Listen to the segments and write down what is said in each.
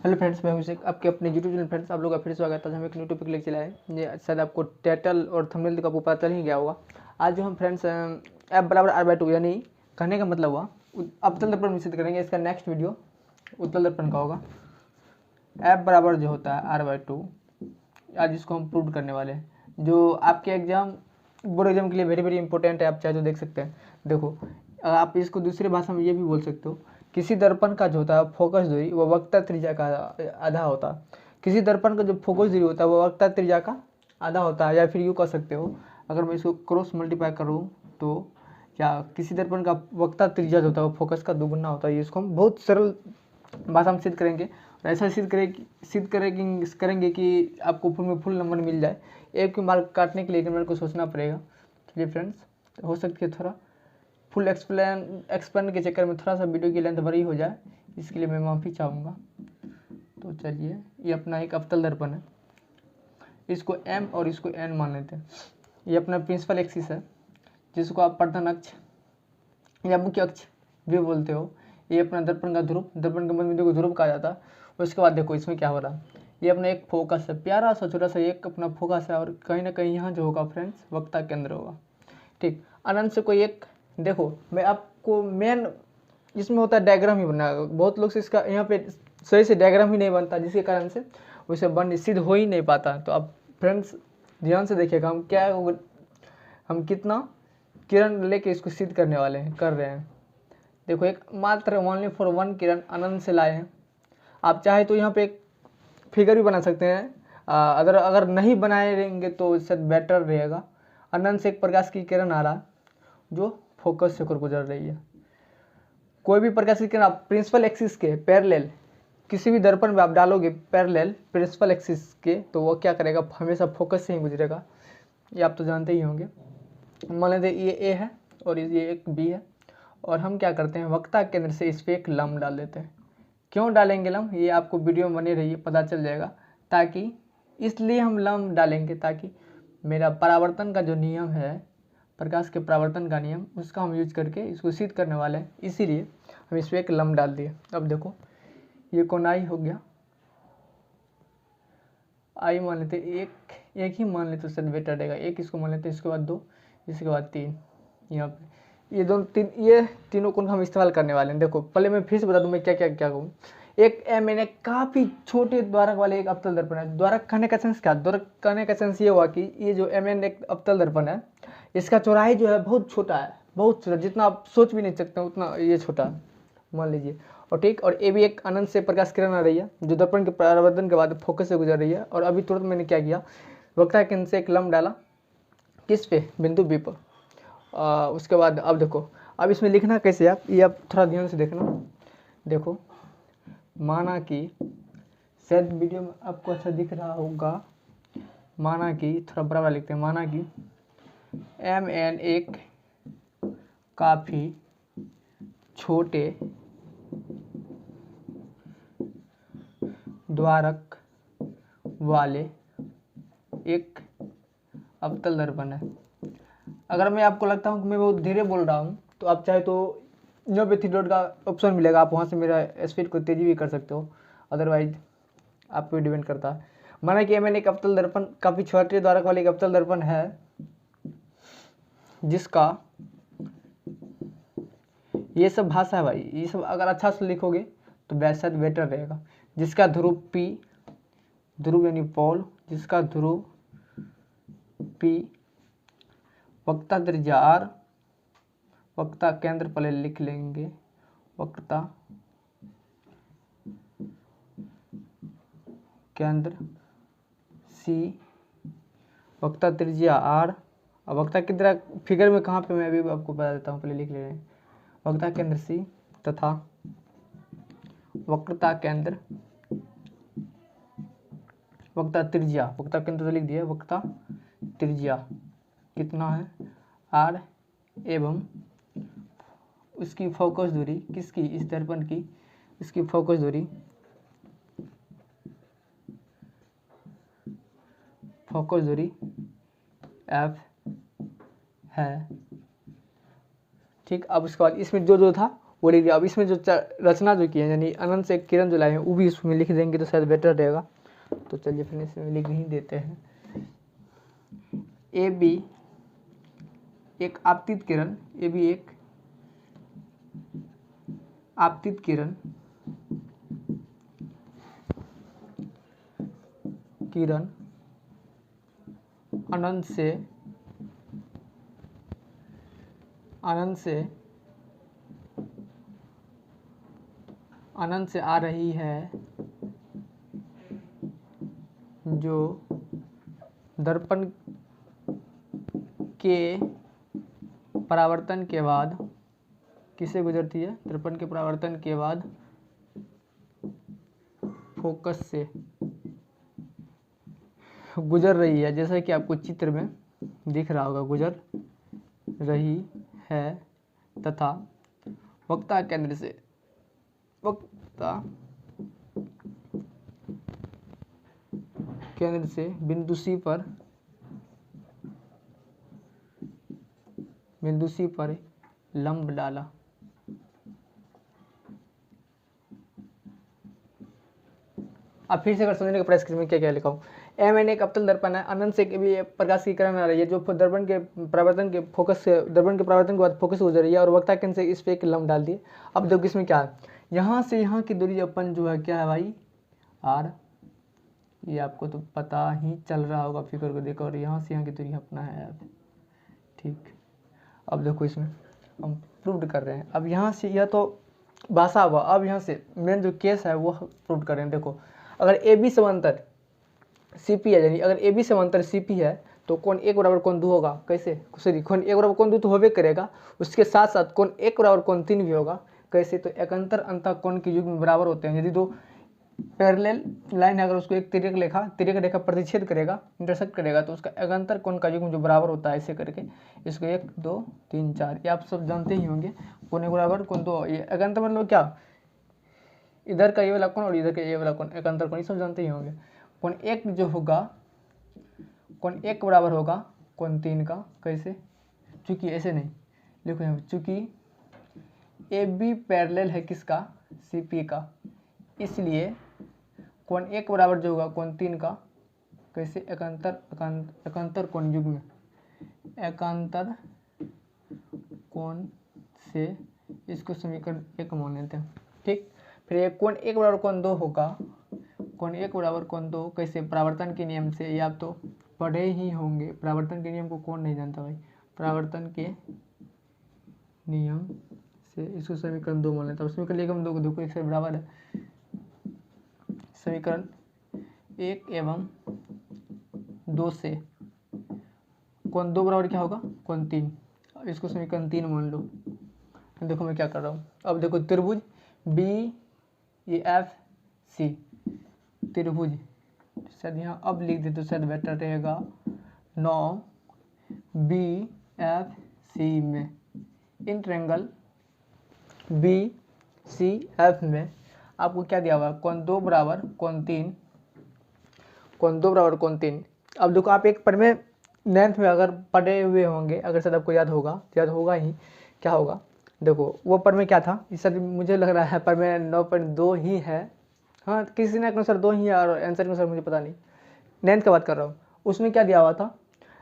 Hello friends, मैं अभिषेक आपके अपने यूट्यूब चैनल फ्रेंड्स आप लोग का फिर स्वागत है। आज हम एक न्यू टॉपिक लेके चला है। ये शायद आपको टाइटल और थंबनेल का आपको पता चल ही गया होगा। आज जो हम फ्रेंड्स एफ बराबर r/2 यानी कहने का मतलब हुआ अवतल दर्पण विकसित करेंगे। इसका नेक्स्ट वीडियो उत्तल दर्पण का होगा। एफ बराबर जो होता है r/2, आज इसको हम प्रूव करने वाले हैं, जो आपके एग्जाम बोर्ड एग्जाम के लिए वेरी वेरी इंपॉर्टेंट है। आप चाहे तो देख सकते हैं। देखो, आप इसको दूसरी भाषा में ये भी बोल सकते हो, किसी दर्पण का जो होता है फोकस दूरी वो वक्रता त्रिज्या का आधा होता है। किसी दर्पण का जो फोकस दूरी होता है वो वक्रता त्रिज्या का आधा होता है। या फिर यूँ कह सकते हो, अगर मैं इसको क्रॉस मल्टीप्लाई करूँ तो क्या किसी दर्पण का वक्रता त्रिज्या जो होता है वो फोकस का दुगुना होता है। ये इसको हम बहुत सरल भाषा में सिद्ध करेंगे और ऐसा सिद्ध करेंगे कि आपको फुल में फुल नंबर मिल जाए। एक के मार्क काटने के लिए एक नंबर को सोचना पड़ेगा। चलिए फ्रेंड्स, हो सकती है थोड़ा फुल एक्सप्लेन के चक्कर में थोड़ा सा वीडियो की लेंथ बड़ी हो जाए, इसके लिए मैं माफ़ी चाहूँगा। तो चलिए, ये अपना एक अवतल दर्पण है, इसको m और इसको n मान लेते हैं। ये अपना प्रिंसिपल एक्सिस है, जिसको आप प्रधान अक्ष या मुख्य अक्ष भी बोलते हो। ये अपना दर्पण का ध्रुव, दर्पण के मध्य बिंदु को ध्रुव कहा जाता है। उसके बाद देखो इसमें क्या हो रहा है। ये अपना एक फोकस है, प्यारा सा छोटा सा एक अपना फोकस है, और कहीं ना कहीं यहाँ जो होगा फ्रेंड्स वक्ता केंद्र होगा। ठीक, अनंत से कोई एक, देखो मैं आपको मेन इसमें होता है डायग्राम ही बना। बहुत लोग से इसका यहाँ पे सही से डायग्राम ही नहीं बनता, जिसके कारण से उसे सिद्ध हो ही नहीं पाता। तो अब फ्रेंड्स ध्यान से देखिएगा, हम कितना किरण लेके इसको सिद्ध करने वाले हैं, कर रहे हैं। देखो, एक मात्र ओनली फॉर 1 किरण अनंत से लाए हैं। आप चाहे तो यहाँ पे एक फिगर भी बना सकते हैं, अगर नहीं बनाए रहेंगे तो शायद बेटर रहेगा। अनंत से एक प्रकाश की किरण आ रहा जो फोकस से होकर गुजर रही है। कोई भी प्रकाश की किरण आप प्रिंसिपल एक्सिस के पैरेलल किसी भी दर्पण में आप डालोगे पैरेलल प्रिंसिपल एक्सिस के, तो वो क्या करेगा, हमेशा फोकस से ही गुजरेगा। ये आप तो जानते ही होंगे। मान लेते ये ए है और ये एक बी है, और हम क्या करते हैं, वक्ता केंद्र से इस पर एक लंब डाल देते हैं। क्यों डालेंगे लंब, ये आपको वीडियो में बने रहिए, पता चल जाएगा। ताकि इसलिए हम लंब डालेंगे ताकि मेरा परावर्तन का जो नियम है, प्रकाश के परावर्तन का नियम, उसका हम यूज करके इसको सिद्ध करने वाले हैं। इसीलिए हम इस पर एक लंब डाल दिए। अब देखो, ये कौन आई हो गया, आई मान लेते, एक ही मान लेते, उससे बेटर रहेगा। एक इसको मान लेते, इसके बाद 2, इसके बाद 3। यहाँ पे ये तीनों कोण हम इस्तेमाल करने वाले हैं। देखो, पहले मैं फिर से बता दूं मैं क्या क्या क्या कहूँ। एक मैंने काफ़ी छोटे द्वारक वाले एक अवतल दर्पण है। द्वारक कहने का सेंस क्या, द्वारक कहने का सेंस ये हुआ कि ये जो MN एक अवतल दर्पण है, इसका चौड़ाई जो है बहुत छोटा है, बहुत छोटा, जितना आप सोच भी नहीं सकते उतना ये छोटा है, मान लीजिए। और ठीक, और ये भी एक अनंत से प्रकाश किरण आ रही है जो दर्पण के परावर्तन के बाद फोकस से गुजर रही है। और अभी तुरंत मैंने क्या किया, वक्ता केंद्र से एक लंब डाला, किस पे, बिंदु बी पर। उसके बाद अब देखो, अब इसमें लिखना कैसे आप, ये आप थोड़ा ध्यान से देखना। देखो, माना कि शायद वीडियो में आपको अच्छा दिख रहा होगा, माना कि थोड़ा बड़ा लिखते हैं, माना कि MN एक काफ़ी छोटे द्वारक वाले एक अवतल दर्पण है। अगर मैं आपको लगता हूँ कि मैं बहुत धीरे बोल रहा हूँ, तो आप चाहे तो जो भी 3 डॉट का ऑप्शन मिलेगा, आप वहाँ से मेरा स्पीड को तेजी भी कर सकते हो। अदरवाइज आप पे डिपेंड करता है। माना कि मैंने एक अवतल दर्पण, काफ़ी छोटे द्वारक वाले एक अवतल दर्पण है, जिसका ये सब भाषा है भाई, ये सब अगर अच्छा से लिखोगे तो वैसा बेटर रहेगा। जिसका ध्रुव P, ध्रुव यानी पोल, जिसका ध्रुव P, वक्ता त्रिज्या R, वक्ता केंद्र पहले लिख लेंगे, वक्ता केंद्र C, वक्ता त्रिज्या R। अब वक्ता केंद्र फिगर में कहाँ पे, मैं अभी आपको बता देता हूँ, पहले लिख ले रहे हैं। वक्ता केंद्र C तथा वक्रता केंद्र, वक्ता त्रिज्या, वक्ता केंद्र तो लिख दिया, वक्ता त्रिज्या कितना है R, एवं उसकी फोकस दूरी, किसकी, इस दर्पण की, इसकी फोकस दूरी, फोकस दूरी F है। ठीक, अब उसके बाद इसमें जो था वो लिख दिया। अब इसमें जो रचना जो की है यानी अनंत से किरण जो लाए हैं वो भी इसमें लिख देंगे तो शायद बेटर रहेगा। तो चलिए फिर इसमें लिख ही देते हैं। ए बी एक आपतित किरण, ए बी एक आपतित किरण अनंत से आ रही है, जो दर्पण के परावर्तन के बाद किससे गुजरती है? दर्पण के परावर्तन के बाद फोकस से गुजर रही है, जैसा कि आपको चित्र में दिख रहा होगा, गुजर रही है तथा वक्ता केंद्र से बिंदु सी पर लंब डाला। अब फिर से अगर समझने का प्रयास करें मैं क्या क्या लिखा हूँ। एम एक अवतल दर्पण है, अनंत से भी प्रकाश की किरण आ रही है जो दर्पण के परावर्तन के फोकस से, दर्पण के परावर्तन के बाद फोकस हो जा रही है और वक्ता केंद्र से इस पे एक लंब डाल दिए। अब देखो इसमें क्या है, यहाँ से यहाँ की दूरी अपन जो है क्या है भाई, आर। ये आपको तो पता ही चल रहा होगा फिगर को देखो, और यहाँ से यहाँ की दूरी अपना है यार, ठीक। अब देखो इसमें हम प्रूव कर रहे हैं। अब यहाँ से यह तो भाषा हुआ, अब यहाँ से मेन जो केस है वो प्रूव कर रहे हैं। देखो अगर ए बी समांतर सी पी है, यानी अगर ए बी समांतर सी पी है तो कोण एक बराबर कोण 2 होगा। कैसे? सॉरी, कोण एक बराबर कोण 2 तो होबे करेगा, उसके साथ साथ कोण एक बराबर कोण 3 भी होगा। कैसे? तो एकांतर अंतः कोण के युग्म बराबर होते हैं। यदि दो पैरेलल लाइन है, अगर उसको एक तिर्यक रेखा प्रतिच्छेद करेगा, इंटरसेक्ट करेगा, तो उसका एकांतर कोण का युग्म जो बराबर होता है, ऐसे करके इसको 1 2 3 4 ये आप सब जानते ही होंगे। कोण एक बराबर कोण 2, ये एकांतर मतलब क्या, इधर का ये वाला कोण और इधर का ये वाला कोण, एकांतर कोण, ये सब जानते ही होंगे। कोण एक जो होगा, कोण एक बराबर होगा कोण 3 का। कैसे? चूंकि ऐसे नहीं देखो यहाँ, चूंकि ए बी पैरेलल है किसका, सी पी का, इसलिए कोण एक बराबर जो होगा कोण 3 का। कैसे? एकांतर कोण युग्म, एकांतर कोण से इसको समीकरण 1 मान लेते हैं, ठीक। फिर एक कोण एक बराबर कोण 2 होगा, कोण एक बराबर कोण 2। कैसे? परावर्तन के नियम से, ये आप तो पढ़े ही होंगे। परावर्तन के नियम को कौन नहीं जानता भाई, परावर्तन के नियम से इसको समीकरण 2 मान लेता है। समीकरण 1 एवं 2 को देखो एक से बराबर है, समीकरण 1 एवं 2 से कोण 2 बराबर क्या होगा, कोण 3। इसको समीकरण 3 मान लो। देखो मैं क्या कर रहा हूँ, अब देखो त्रिभुज बी ए एफ सी, त्रिभुज शायद यहाँ अब लिख दे तो शायद बेटर रहेगा। 9 बी एफ सी में, in triangle B C F में आपको क्या दिया हुआ है, कोण 2 बराबर कोण 3, कोण 2 बराबर कोण 3। अब देखो आप एक प्रमेय 9th में अगर पढ़े हुए होंगे, अगर शायद आपको याद होगा ही, क्या होगा देखो वो प्रमेय क्या था, इस सर मुझे लग रहा है प्रमेय 9.2 ही है, हाँ किसी ने अनुसार 2 ही है और आंसर के अनुसार मुझे पता नहीं, 9th का बात कर रहा हूँ। उसमें क्या दिया हुआ था,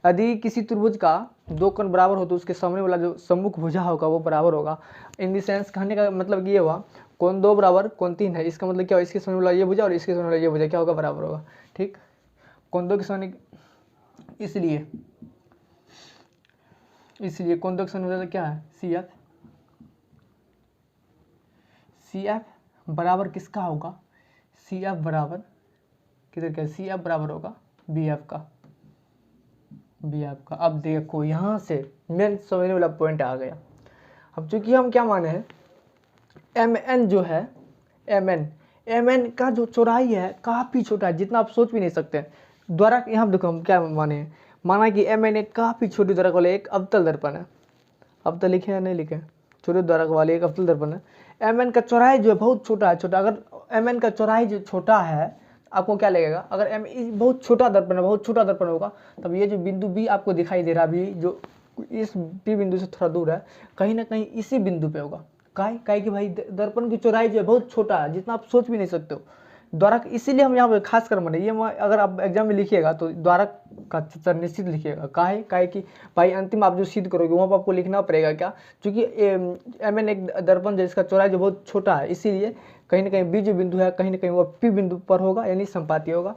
यदि किसी त्रिभुज का 2 कोण बराबर हो तो उसके सामने वाला जो सम्मुख भुजा होगा वो बराबर होगा। इन द सेंस कहने का मतलब ये हुआ कोण 2 बराबर कोण 3 है, इसका मतलब क्या होगा, इसके सामने वाला ये भुजा और इसके सामने वाला ये भुजा क्या होगा, बराबर होगा, ठीक। कोण 2 के सामने, इसलिए कोण 2 के सामने वाला क्या है, सी एफ बराबर किसका होगा, सी एफ बराबर किधर क्या, सी एफ बराबर होगा बी एफ का। अब देखो यहाँ से मेन समझने वाला पॉइंट आ गया। अब चूंकि हम क्या माने हैं, एम एन जो है, एम एन का जो चौड़ाई है काफ़ी छोटा है, जितना आप सोच भी नहीं सकते। द्वारा यहाँ देखो हम क्या माने हैं, माना कि एम एन एक काफ़ी छोटी द्वारक वाले एक अवतल दर्पण है। अवतल लिखे या नहीं लिखे, छोटे द्वारक वाले एक अवतल दर्पण है। एम एन का चौड़ाई जो है बहुत छोटा है, अगर एम एन का चौड़ाई जो छोटा है आपको क्या लगेगा, अगर एम बहुत छोटा दर्पण है, बहुत छोटा दर्पण होगा, तब ये जो बिंदु बी आपको दिखाई दे रहा है अभी, जो इस बी बिंदु से थोड़ा दूर है, कहीं ना कहीं इसी बिंदु पे होगा, काहे कि भाई दर्पण की चौड़ाई जो है बहुत छोटा है, जितना आप सोच भी नहीं सकते हो। द्वारक इसीलिए हम यहाँ पे खास कर बने, ये अगर आप एग्जाम में लिखिएगा तो द्वारक का चित्र निश्चित लिखिएगा। काहे कि भाई अंतिम आप जो सिद्ध करोगे वहाँ पर आपको लिखना पड़ेगा क्या, क्योंकि MN एक दर्पण जिसका चौड़ाई जो बहुत छोटा है, इसीलिए कहीं ना कहीं बी जो बिंदु है कहीं ना कहीं वो P बिंदु पर होगा, यानी संपाती होगा।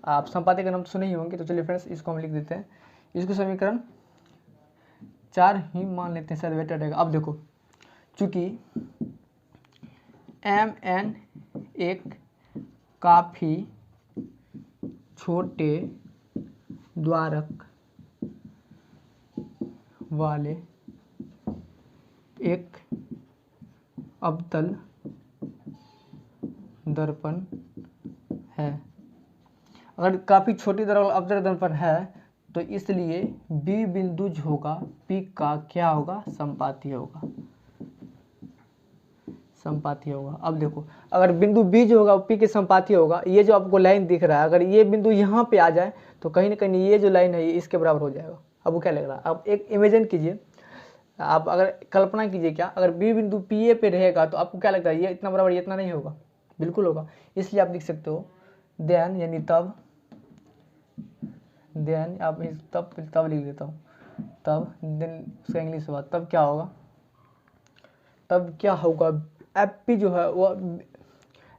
आप संपाती का नाम तो सुने ही होंगे। तो चलिए फ्रेंड्स इसको हम लिख देते हैं, इसको समीकरण 4 ही मान लेते हैं, शायद बेटर रहेगा। अब देखो चूँकि MN एक काफ़ी छोटे द्वारक वाले एक अवतल दर्पण है। अगर काफ़ी छोटी अवतल दर्पण है तो इसलिए B बिंदु जो होगा P का क्या होगा, संपाती होगा, संपाती होगा। अब देखो अगर बिंदु B जो होगा P के संपाती होगा, ये जो आपको लाइन दिख रहा है, अगर ये बिंदु यहाँ पे आ जाए तो कहीं ना कहीं ये जो लाइन है ये इसके बराबर हो जाएगा। अब वो क्या लग रहा है, आप एक इमेजिन कीजिए, आप अगर कल्पना कीजिए क्या, अगर B बिंदु PA पे रहेगा तो आपको क्या लगता है ये इतना बराबर, ये इतना नहीं होगा, बिल्कुल होगा। इसलिए आप लिख सकते हो देन, यानी तब, देन आप तब लिख देता हूँ, तब देन उसका इंग्लिश हुआ, तब क्या होगा, तब क्या होगा FP जो है वो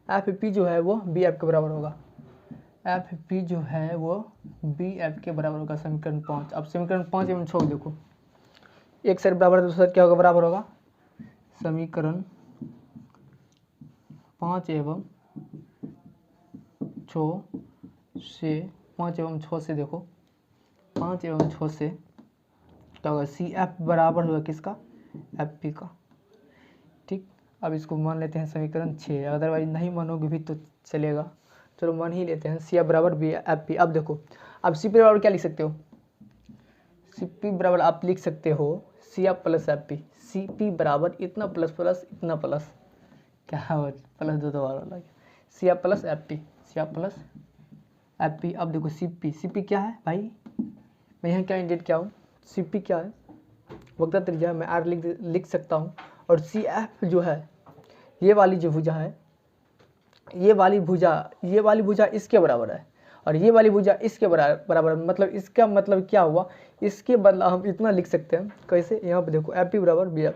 FP जो है वो BF के बराबर होगा, FP जो है वो BF के बराबर होगा। समीकरण 5। अब समीकरण 5 एवं 6 देखो, एक साइड बराबर है, दूसरा क्या होगा, बराबर होगा। समीकरण 5 एवं 6 से 5 एवं 6 से देखो, 5 एवं 6 से क्या होगा, CF बराबर होगा किसका, FP का। ठीक, अब इसको मान लेते हैं समीकरण 6, अदरवाइज नहीं मानोगे भी तो चलेगा, चलो मान ही लेते हैं। CF बराबर FP। अब देखो अब CP बराबर क्या लिख सकते हो, CP बराबर आप लिख सकते हो CF प्लस FP। CP बराबर इतना प्लस प्लस इतना प्लस, क्या है प्लस दो बार वाला, CF plus FP, CF plus FP। अब देखो CP क्या है भाई, मैं यहाँ क्या इंडिकेट किया हूँ, CP क्या है, वक्र त्रिज्या मैं R लिख सकता हूँ। और CF जो है ये वाली जो भुजा है, ये वाली भुजा इसके बराबर है, और ये वाली भुजा इसके बराबर, मतलब इसका मतलब क्या हुआ, इसके बदला हम इतना लिख सकते हैं। कैसे, यहाँ पे देखो FP बराबर BF,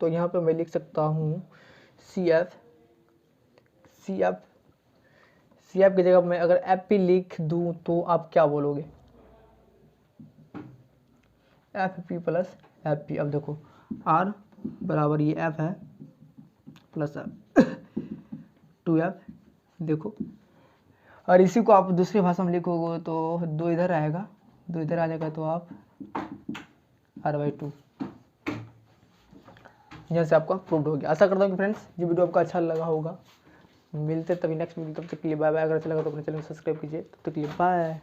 तो यहाँ पे मैं लिख सकता हूँ CF की जगह मैं अगर FP लिख दूँ तो आप क्या बोलोगे, FP प्लस FP। अब देखो R बराबर ये F है प्लस F 2F, देखो। और इसी को आप दूसरी भाषा में लिखोगे तो 2 इधर आएगा, 2 इधर आ जाएगा तो आप R/2, यहाँ से आपका प्रूव्ड हो गया। आशा करता हूँ कि फ्रेंड्स ये वीडियो आपको अच्छा लगा होगा। मिलते तभी नेक्स्ट वीडियो, तब तक के लिए बाय बाय। अगर अच्छा लगा तो अपने चैनल को सब्सक्राइब कीजिए, तब तक के लिए बाय।